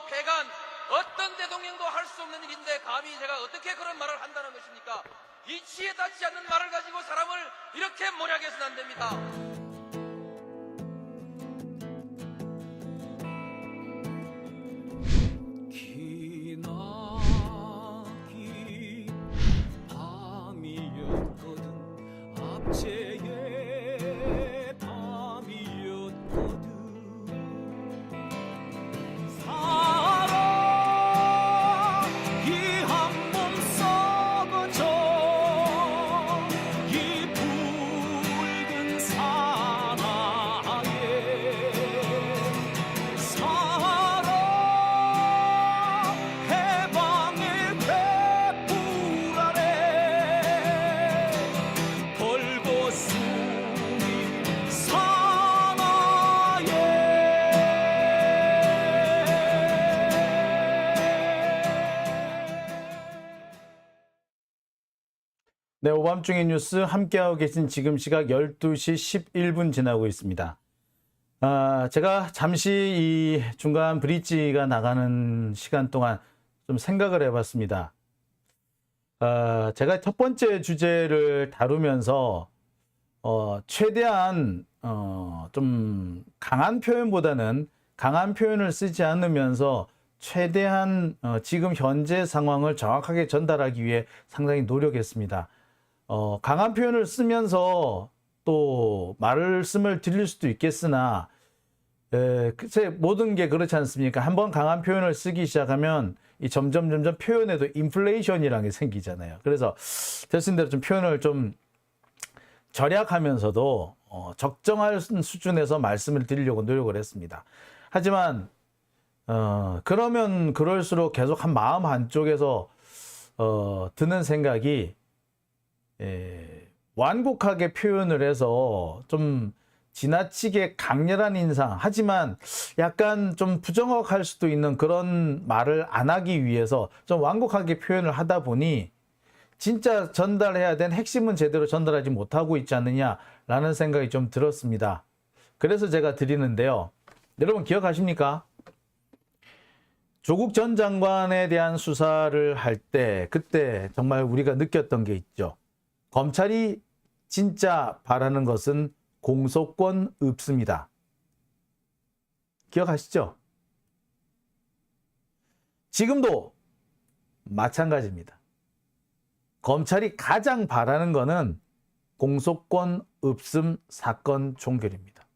폐간, 어떤 대통령도 할 수 없는 일인데 감히 제가 어떻게 그런 말을 한다는 것입니까? 이치에 닿지 않는 말을 가지고 사람을 이렇게 몰약해서는 안 됩니다. 기나긴 밤이었거든 압제의 밤이었거든 사랑이 한 몸 썩어져 이 붉은 사나에 사랑 해방의 횃불 아래 벌거숭이 사나에 네, 오밤중의 뉴스 함께하고 계신 지금 시각 12시 11분 지나고 있습니다. 제가 잠시 이 중간 브릿지가 나가는 시간 동안 좀 생각을 해봤습니다. 제가 첫 번째 주제를 다루면서 최대한 좀 강한 표현보다는 강한 표현을 쓰지 않으면서 최대한 지금 현재 상황을 정확하게 전달하기 위해 상당히 노력했습니다. 강한 표현을 쓰면서 또 말씀을 드릴 수도 있겠으나 글쎄 모든 게 그렇지 않습니까? 한번 강한 표현을 쓰기 시작하면 이 점점 표현에도 인플레이션이라는 게 생기잖아요. 그래서 되신 대로 좀 표현을 좀 절약하면서도 적정한 수준에서 말씀을 드리려고 노력을 했습니다. 하지만 그러면 그럴수록 계속 한 마음 한쪽에서 드는 생각이 완곡하게 표현을 해서 좀 지나치게 강렬한 인상, 하지만 약간 좀 부정확할 수도 있는 그런 말을 안 하기 위해서 좀 완곡하게 표현을 하다 보니 진짜 전달해야 된 핵심은 제대로 전달하지 못하고 있지 않느냐라는 생각이 좀 들었습니다. 그래서 제가 드리는데요. 여러분 기억하십니까? 조국 전 장관에 대한 수사를 할 때 그때 정말 우리가 느꼈던 게 있죠. 검찰이 진짜 바라는 것은 공소권 없습니다. 기억하시죠? 지금도 마찬가지입니다. 검찰이 가장 바라는 것은 공소권 없음 사건 종결입니다.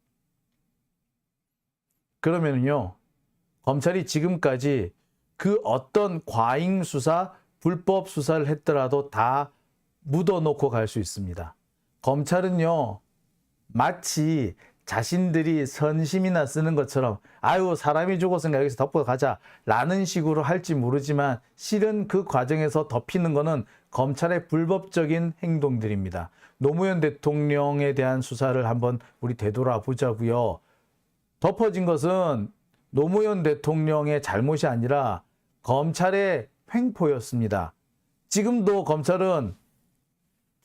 그러면요, 검찰이 지금까지 그 어떤 과잉 수사, 불법 수사를 했더라도 다 묻어놓고 갈 수 있습니다. 검찰은요, 마치 자신들이 선심이나 쓰는 것처럼 아유 사람이 죽었으니까 여기서 덮고 가자 라는 식으로 할지 모르지만 실은 그 과정에서 덮이는 것은 검찰의 불법적인 행동들입니다. 노무현 대통령에 대한 수사를 한번 우리 되돌아보자고요. 덮어진 것은 노무현 대통령의 잘못이 아니라 검찰의 횡포였습니다. 지금도 검찰은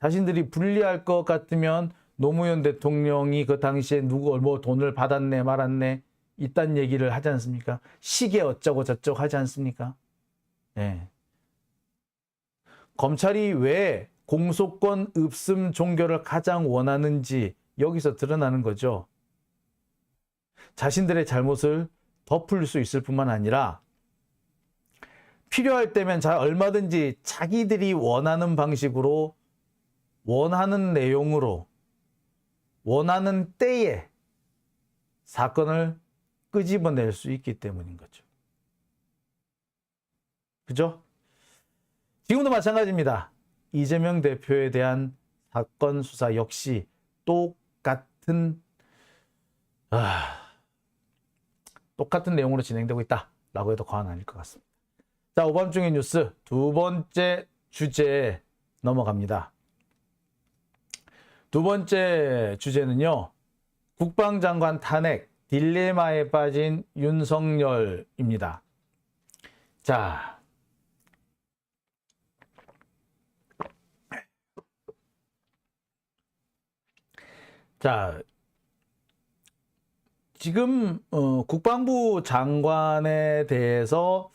자신들이 불리할 것 같으면 노무현 대통령이 그 당시에 누구 뭐 돈을 받았네 말았네 이딴 얘기를 하지 않습니까? 시계 어쩌고 저쩌고 하지 않습니까? 네. 검찰이 왜 공소권 없음 종결을 가장 원하는지 여기서 드러나는 거죠. 자신들의 잘못을 덮을 수 있을 뿐만 아니라 필요할 때면 얼마든지 자기들이 원하는 방식으로 원하는 내용으로 원하는 때에 사건을 끄집어낼 수 있기 때문인 거죠. 그죠? 지금도 마찬가지입니다. 이재명 대표에 대한 사건 수사 역시 똑같은 내용으로 진행되고 있다라고 해도 과언 아닐 것 같습니다. 자, 오밤중의 뉴스 두 번째 주제에 넘어갑니다. 두 번째 주제는요, 국방장관 탄핵 딜레마에 빠진 윤석열입니다. 자, 지금 국방부 장관에 대해서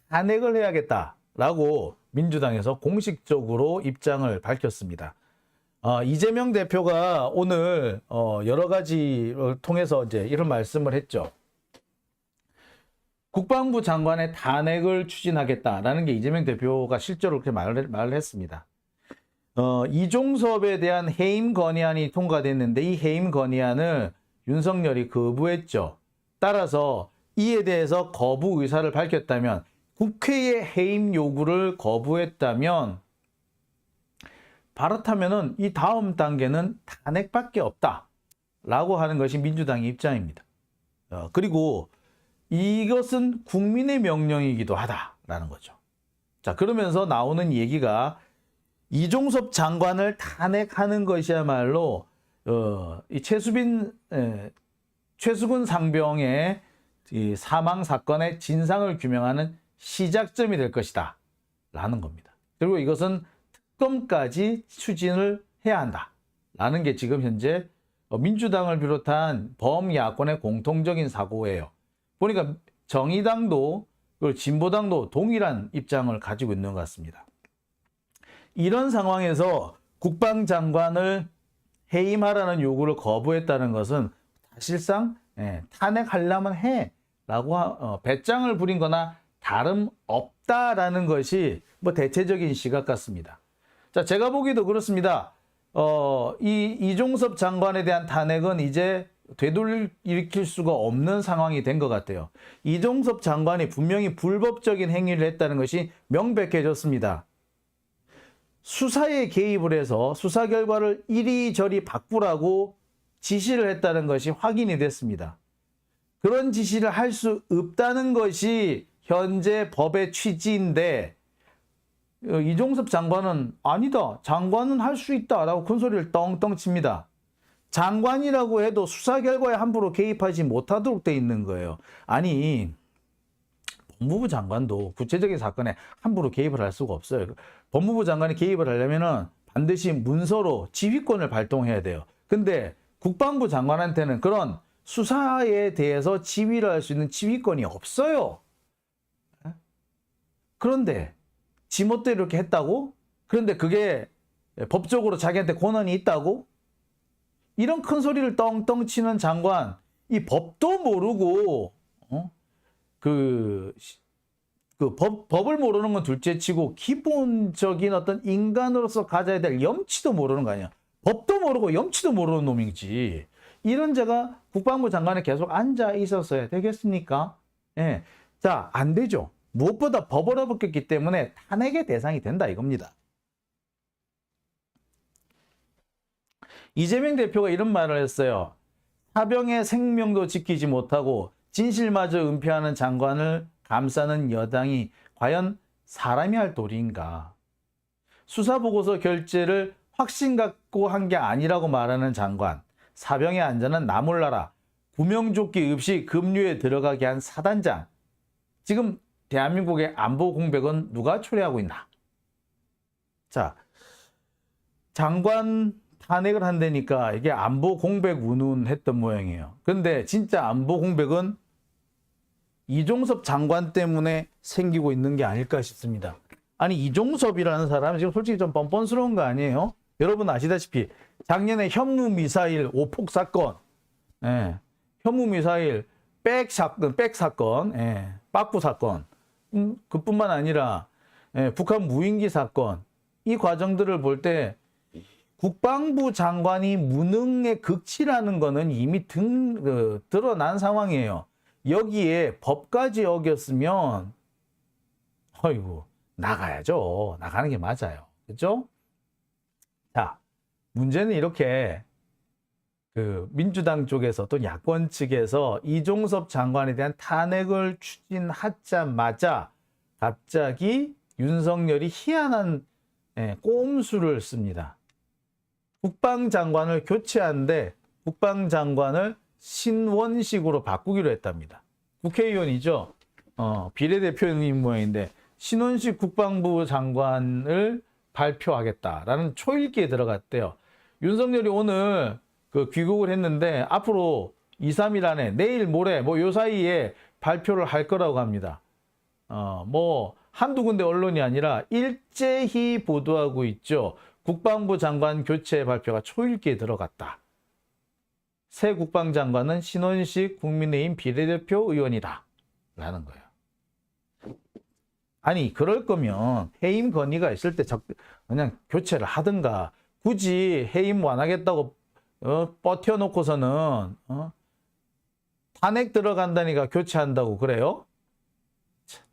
탄핵을 해야겠다라고 민주당에서 공식적으로 입장을 밝혔습니다. 이재명 대표가 오늘 여러 가지를 통해서 이제 이런 말씀을 했죠. 국방부 장관의 탄핵을 추진하겠다라는 게 이재명 대표가 실제로 그렇게 말을 했습니다. 이종섭에 대한 해임 건의안이 통과됐는데 이 해임 건의안을 윤석열이 거부했죠. 따라서 이에 대해서 거부 의사를 밝혔다면, 국회의 해임 요구를 거부했다면 바렇다면은 이 다음 단계는 탄핵밖에 없다라고 하는 것이 민주당의 입장입니다. 그리고 이것은 국민의 명령이기도 하다라는 거죠. 자, 그러면서 나오는 얘기가 이종섭 장관을 탄핵하는 것이야말로 이 최수근 상병의 이 사망 사건의 진상을 규명하는 시작점이 될 것이다 라는 겁니다. 그리고 이것은 특검까지 추진을 해야 한다 라는 게 지금 현재 민주당을 비롯한 범야권의 공통적인 사고예요. 보니까 정의당도 그리고 진보당도 동일한 입장을 가지고 있는 것 같습니다. 이런 상황에서 국방장관을 해임하라는 요구를 거부했다는 것은 사실상 탄핵하려면 해라고 배짱을 부린 거나 다름없다라는 것이 뭐 대체적인 시각 같습니다. 자, 제가 보기도 그렇습니다. 이종섭 장관에 대한 탄핵은 이제 되돌릴 수가 없는 상황이 된 것 같아요. 이종섭 장관이 분명히 불법적인 행위를 했다는 것이 명백해졌습니다. 수사에 개입을 해서 수사 결과를 이리저리 바꾸라고 지시를 했다는 것이 확인이 됐습니다. 그런 지시를 할 수 없다는 것이 현재 법의 취지인데 이종섭 장관은 아니다, 장관은 할 수 있다라고 큰 소리를 떵떵 칩니다. 장관이라고 해도 수사 결과에 함부로 개입하지 못하도록 돼 있는 거예요. 아니, 법무부 장관도 구체적인 사건에 함부로 개입을 할 수가 없어요. 법무부 장관이 개입을 하려면은 반드시 문서로 지휘권을 발동해야 돼요. 근데 국방부 장관한테는 그런 수사에 대해서 지휘를 할 수 있는 지휘권이 없어요. 그런데 지멋대로 이렇게 했다고? 그런데 그게 법적으로 자기한테 권한이 있다고? 이런 큰 소리를 떵떵 치는 장관, 이 법도 모르고 법을 모르는 건 둘째치고 기본적인 어떤 인간으로서 가져야 될 염치도 모르는 거 아니야. 법도 모르고 염치도 모르는 놈이지. 이런 자가 국방부 장관에 계속 앉아 있었어야 되겠습니까? 예. 자, 안 되죠. 무엇보다 법을 어겼기 때문에 탄핵의 대상이 된다 이겁니다. 이재명 대표가 이런 말을 했어요. 사병의 생명도 지키지 못하고 진실마저 은폐하는 장관을 감싸는 여당이 과연 사람이 할 도리인가? 수사보고서 결재를 확신 갖고 한 게 아니라고 말하는 장관, 사병의 안전은 나 몰라라, 구명조끼 없이 급류에 들어가게 한 사단장. 지금 대한민국의 안보 공백은 누가 초래하고 있나? 자, 장관 탄핵을 한다니까 이게 안보 공백 운운했던 모양이에요. 그런데 진짜 안보 공백은 이종섭 장관 때문에 생기고 있는 게 아닐까 싶습니다. 아니, 이종섭이라는 사람은 지금 솔직히 좀 뻔뻔스러운 거 아니에요? 여러분 아시다시피 작년에 현무미사일 오폭 사건, 현무미사일 백 사건, 빠꾸 사건, 그뿐만 아니라 북한 무인기 사건, 이 과정들을 볼 때 국방부 장관이 무능의 극치라는 거는 이미 드러난 상황이에요. 여기에 법까지 어겼으면 어이구 나가야죠. 나가는 게 맞아요. 그렇죠? 자, 문제는 이렇게 민주당 쪽에서 또 야권 측에서 이종섭 장관에 대한 탄핵을 추진하자마자 갑자기 윤석열이 희한한 꼼수를 씁니다. 국방장관을 교체하는데 국방장관을 신원식으로 바꾸기로 했답니다. 국회의원이죠. 비례대표님 모양인데 신원식 국방부 장관을 발표하겠다라는 초읽기에 들어갔대요. 윤석열이 오늘 귀국을 했는데 앞으로 2, 3일 안에 내일 모레 뭐 요 사이에 발표를 할 거라고 합니다. 뭐 한두 군데 언론이 아니라 일제히 보도하고 있죠. 국방부 장관 교체 발표가 초읽기에 들어갔다. 새 국방장관은 신원식 국민의힘 비례대표 의원이다. 라는 거예요. 아니 그럴 거면 해임 건의가 있을 때 그냥 교체를 하든가 굳이 해임 완화하겠다고 버텨놓고서는 탄핵 들어간다니까 교체한다고 그래요? 참,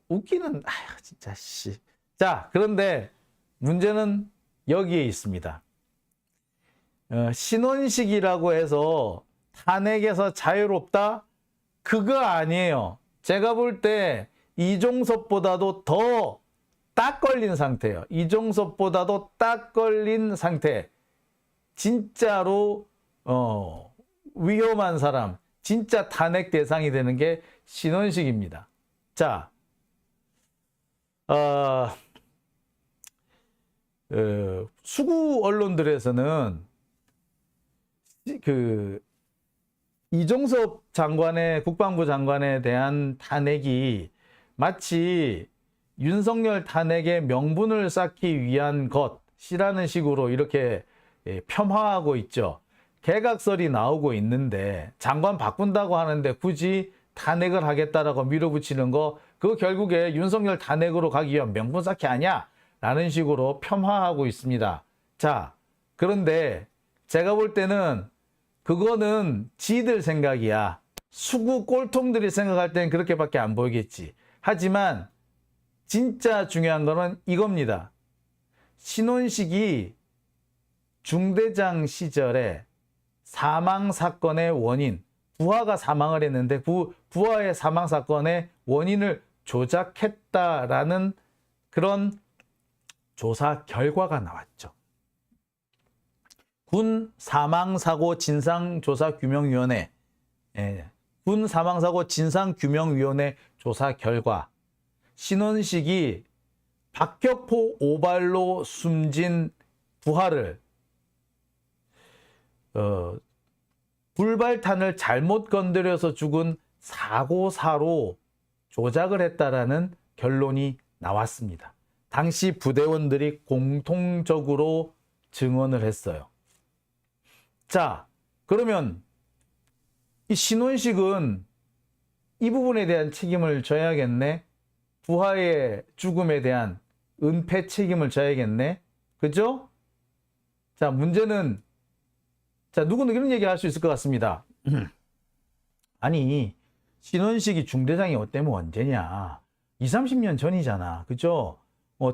웃기는 아휴 진짜 씨. 자 그런데 문제는 여기에 있습니다. 신원식이라고 해서 탄핵에서 자유롭다? 그거 아니에요. 제가 볼 때 이종섭보다도 더 딱 걸린 상태예요. 이종섭보다도 딱 걸린 상태. 진짜로 위험한 사람, 진짜 탄핵 대상이 되는 게 신원식입니다. 자, 수구 언론들에서는 그 이종섭 장관의 국방부 장관에 대한 탄핵이 마치 윤석열 탄핵의 명분을 쌓기 위한 것이라는 식으로 이렇게 폄하하고 있죠. 개각설이 나오고 있는데 장관 바꾼다고 하는데 굳이 탄핵을 하겠다라고 밀어붙이는 거 그거 결국에 윤석열 탄핵으로 가기 위한 명분 쌓기 아니야? 라는 식으로 폄하하고 있습니다. 자, 그런데 제가 볼 때는 그거는 지들 생각이야. 수구 꼴통들이 생각할 때는 그렇게밖에 안 보이겠지. 하지만 진짜 중요한 거는 이겁니다. 신원식이 중대장 시절에 사망 사건의 원인, 부하가 사망을 했는데 부하의 사망 사건의 원인을 조작했다라는 그런 조사 결과가 나왔죠. 군 사망사고 진상조사규명위원회, 군 사망사고 진상규명위원회 조사 결과 신원식이 박격포 오발로 숨진 부하를 불발탄을 잘못 건드려서 죽은 사고사로 조작을 했다라는 결론이 나왔습니다. 당시 부대원들이 공통적으로 증언을 했어요. 자, 그러면 이 신원식은 이 부분에 대한 책임을 져야겠네. 부하의 죽음에 대한 은폐 책임을 져야겠네. 그죠? 자, 문제는 자, 누구는 이런 얘기 할 수 있을 것 같습니다. 아니, 신원식이 중대장이 때면 언제냐? 20, 30년 전이잖아. 그죠?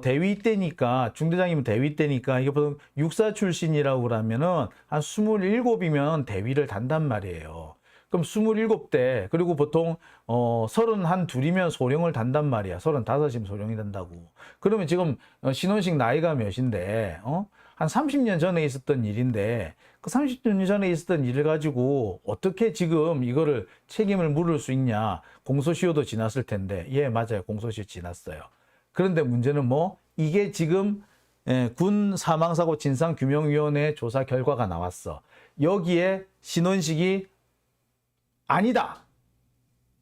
대위 때니까, 중대장이면 대위 때니까, 이게 보통 육사 출신이라고 그러면은 한 27이면 대위를 단단 말이에요. 그럼 27대, 그리고 보통, 31, 2이면 소령을 단단 말이야. 35이면 소령이 된다고. 그러면 지금, 신원식 나이가 몇인데, 한 30년 전에 있었던 일인데, 그 30년 전에 있었던 일을 가지고 어떻게 지금 이거를 책임을 물을 수 있냐. 공소시효도 지났을 텐데. 예, 맞아요. 공소시효 지났어요. 그런데 문제는 뭐 이게 지금 군 사망사고 진상규명위원회 조사 결과가 나왔어. 여기에 신원식이 아니다.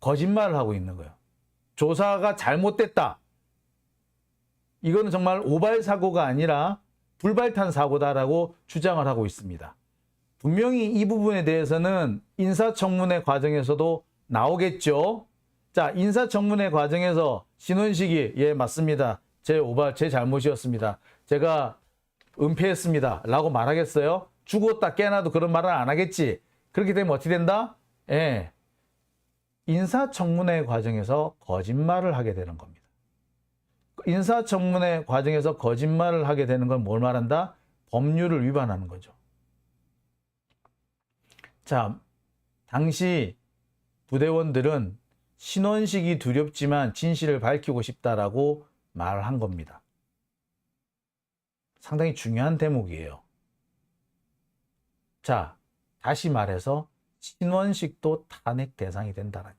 거짓말을 하고 있는 거예요. 조사가 잘못됐다. 이거는 정말 오발 사고가 아니라 불발탄 사고다라고 주장을 하고 있습니다. 분명히 이 부분에 대해서는 인사청문회 과정에서도 나오겠죠. 자, 인사청문회 과정에서 신원식이 예 맞습니다. 제 오발 제 잘못이었습니다. 제가 은폐했습니다. 라고 말하겠어요? 죽었다 깨나도 그런 말은 안 하겠지. 그렇게 되면 어떻게 된다? 예, 인사청문회 과정에서 거짓말을 하게 되는 겁니다. 인사청문회 과정에서 거짓말을 하게 되는 건 뭘 말한다? 법률을 위반하는 거죠. 자, 당시 부대원들은 신원식이 두렵지만 진실을 밝히고 싶다라고 말을 한 겁니다. 상당히 중요한 대목이에요. 자, 다시 말해서 신원식도 탄핵 대상이 된다는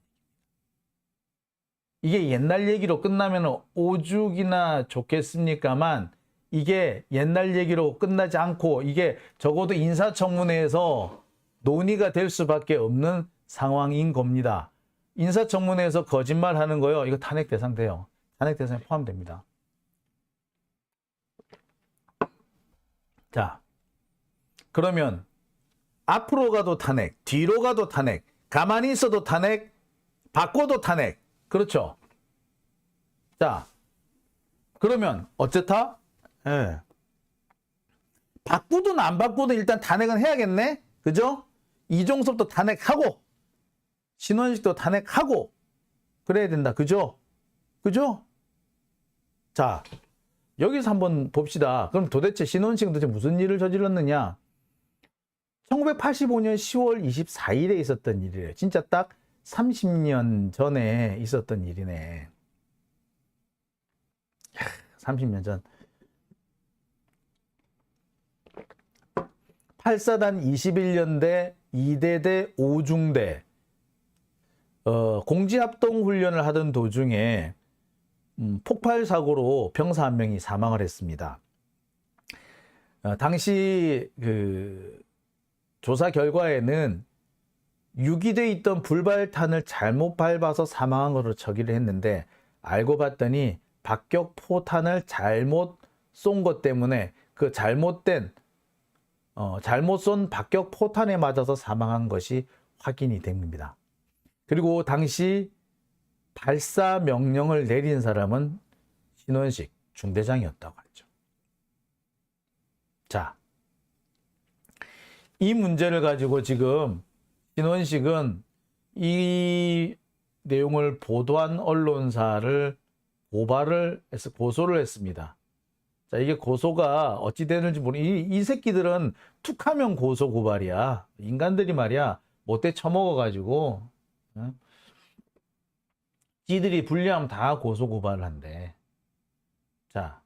이게 옛날 얘기로 끝나면 오죽이나 좋겠습니까만 이게 옛날 얘기로 끝나지 않고 이게 적어도 인사청문회에서 논의가 될 수밖에 없는 상황인 겁니다. 인사청문회에서 거짓말하는 거요. 이거 탄핵 대상 돼요. 탄핵 대상에 포함됩니다. 자, 그러면 앞으로 가도 탄핵, 뒤로 가도 탄핵, 가만히 있어도 탄핵, 바꿔도 탄핵. 그렇죠? 자, 그러면 어쨌다? 예. 바꾸든 안 바꾸든 일단 탄핵은 해야겠네? 그죠? 이종섭도 탄핵하고, 신원식도 탄핵하고, 그래야 된다. 그죠? 그죠? 자, 여기서 한번 봅시다. 그럼 도대체 신원식은 도대체 무슨 일을 저질렀느냐? 1985년 10월 24일에 있었던 일이래요. 진짜 딱 30년 전에 있었던 일이네. 30년 전. 8사단 21년대 2대대 5중대 공지합동 훈련을 하던 도중에 폭발 사고로 병사 한 명이 사망을 했습니다. 당시 그 조사 결과에는 유기돼 있던 불발탄을 잘못 밟아서 사망한 것으로 처리를 했는데 알고 봤더니 박격 포탄을 잘못 쏜 것 때문에 그 잘못 쏜 박격 포탄에 맞아서 사망한 것이 확인이 됩니다. 그리고 당시 발사 명령을 내린 사람은 신원식 중대장이었다고 하죠. 자, 이 문제를 가지고 지금 신원식은 이 내용을 보도한 언론사를 고소를 했습니다. 자, 이게 고소가 어찌 되는지 이 새끼들은 툭하면 고소 고발이야. 인간들이 말이야 못돼 처먹어가지고 지들이 불리하면 다 고소 고발을 한대. 자,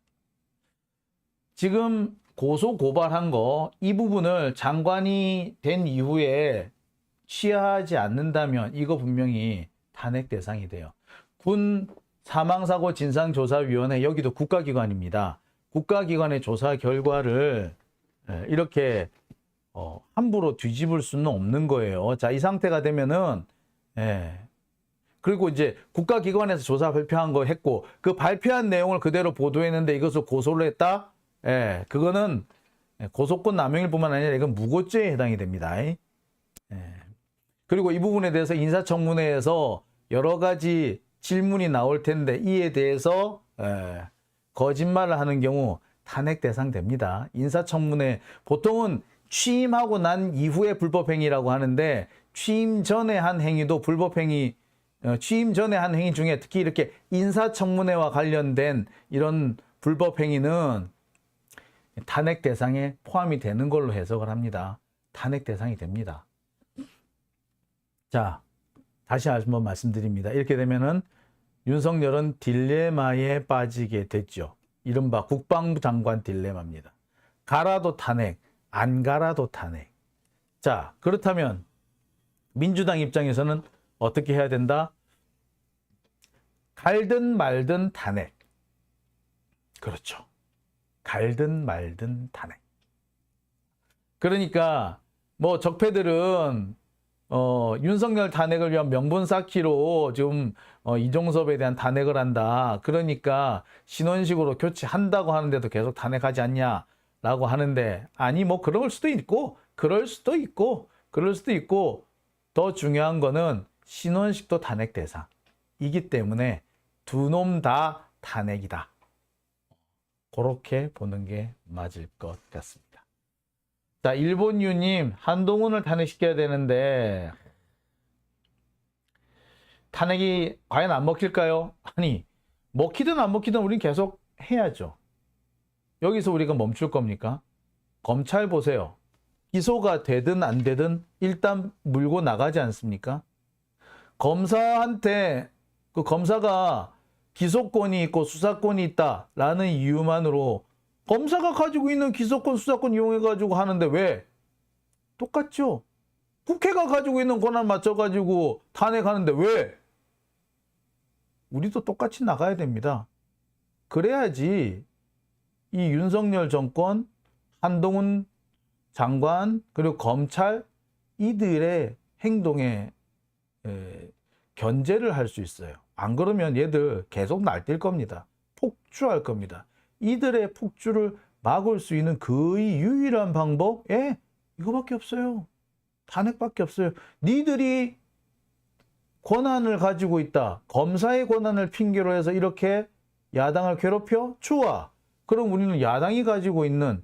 지금 고소 고발한 거 이 부분을 장관이 된 이후에 취하하지 않는다면 이거 분명히 탄핵 대상이 돼요. 군 사망사고 진상조사위원회 여기도 국가기관입니다. 국가기관의 조사 결과를 이렇게 함부로 뒤집을 수는 없는 거예요. 자, 이 상태가 되면은 그리고 이제 국가기관에서 조사 발표한 거 했고 그 발표한 내용을 그대로 보도했는데 이것을 고소를 했다? 그거는 고소권 남용일 뿐만 아니라 이건 무고죄에 해당이 됩니다. 그리고 이 부분에 대해서 인사청문회에서 여러 가지 질문이 나올 텐데 이에 대해서 거짓말을 하는 경우 탄핵 대상 됩니다. 인사청문회 보통은 취임하고 난 이후에 불법행위라고 하는데 취임 전에 한 행위도 불법행위, 취임 전에 한 행위 중에 특히 이렇게 인사청문회와 관련된 이런 불법행위는 탄핵 대상에 포함이 되는 걸로 해석을 합니다. 탄핵 대상이 됩니다. 자, 다시 한번 말씀드립니다. 이렇게 되면은 윤석열은 딜레마에 빠지게 됐죠. 이른바 국방부 장관 딜레마입니다. 가라도 탄핵, 안 가라도 탄핵. 자, 그렇다면 민주당 입장에서는 어떻게 해야 된다? 갈든 말든 탄핵. 그렇죠. 갈든 말든 탄핵. 그러니까 뭐 적폐들은 윤석열 탄핵을 위한 명분 쌓기로 지금 이종섭에 대한 탄핵을 한다. 그러니까 신원식으로 교체한다고 하는데도 계속 탄핵하지 않냐라고 하는데 아니 뭐 그럴 수도 있고 그럴 수도 있고 더 중요한 거는 신원식도 탄핵 대상이기 때문에 두 놈 다 탄핵이다. 그렇게 보는 게 맞을 것 같습니다. 자, 일본유님, 한동훈을 탄핵시켜야 되는데 탄핵이 과연 안 먹힐까요? 아니, 먹히든 안 먹히든 우린 계속 해야죠. 여기서 우리가 멈출 겁니까? 검찰 보세요. 기소가 되든 안 되든 일단 물고 나가지 않습니까? 검사한테 그 검사가 기소권이 있고 수사권이 있다라는 이유만으로 검사가 가지고 있는 기소권, 수사권 이용해가지고 하는데 왜? 똑같죠? 국회가 가지고 있는 권한 맞춰가지고 탄핵하는데 왜? 우리도 똑같이 나가야 됩니다. 그래야지 이 윤석열 정권, 한동훈 장관, 그리고 검찰 이들의 행동에 견제를 할 수 있어요. 안 그러면 얘들 계속 날뛸 겁니다. 폭주할 겁니다. 이들의 폭주를 막을 수 있는 거의 유일한 방법, 이거밖에 없어요. 탄핵밖에 없어요. 니들이 권한을 가지고 있다. 검사의 권한을 핑계로 해서 이렇게 야당을 괴롭혀? 좋아. 그럼 우리는 야당이 가지고 있는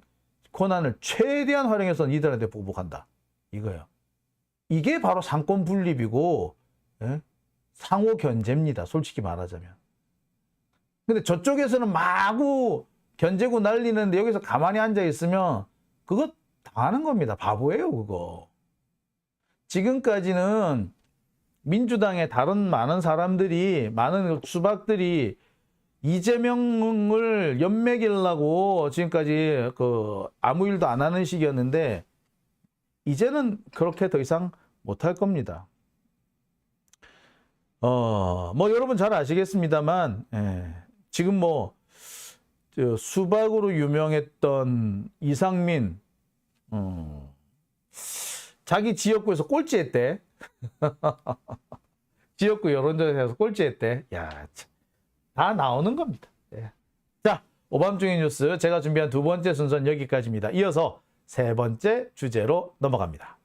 권한을 최대한 활용해서 니들한테 보복한다. 이거예요. 이게 바로 상권 분립이고 상호 견제입니다. 솔직히 말하자면. 근데 저쪽에서는 마구 견제고 날리는데 여기서 가만히 앉아 있으면 그거 당하는 겁니다. 바보예요, 그거. 지금까지는 민주당의 다른 많은 사람들이, 많은 수박들이 이재명을 연맥이려고 지금까지 아무 일도 안 하는 시기였는데 이제는 그렇게 더 이상 못할 겁니다. 뭐 여러분 잘 아시겠습니다만 지금 뭐 수박으로 유명했던 이상민 자기 지역구에서 꼴찌했대. 지역구 여론조사에서 꼴찌했대. 야, 참. 다 나오는 겁니다. 자, 오밤중의 뉴스 제가 준비한 두 번째 순서는 여기까지입니다. 이어서 세 번째 주제로 넘어갑니다.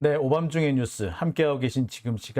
네, 오밤중의 뉴스 함께하고 계신 지금 시각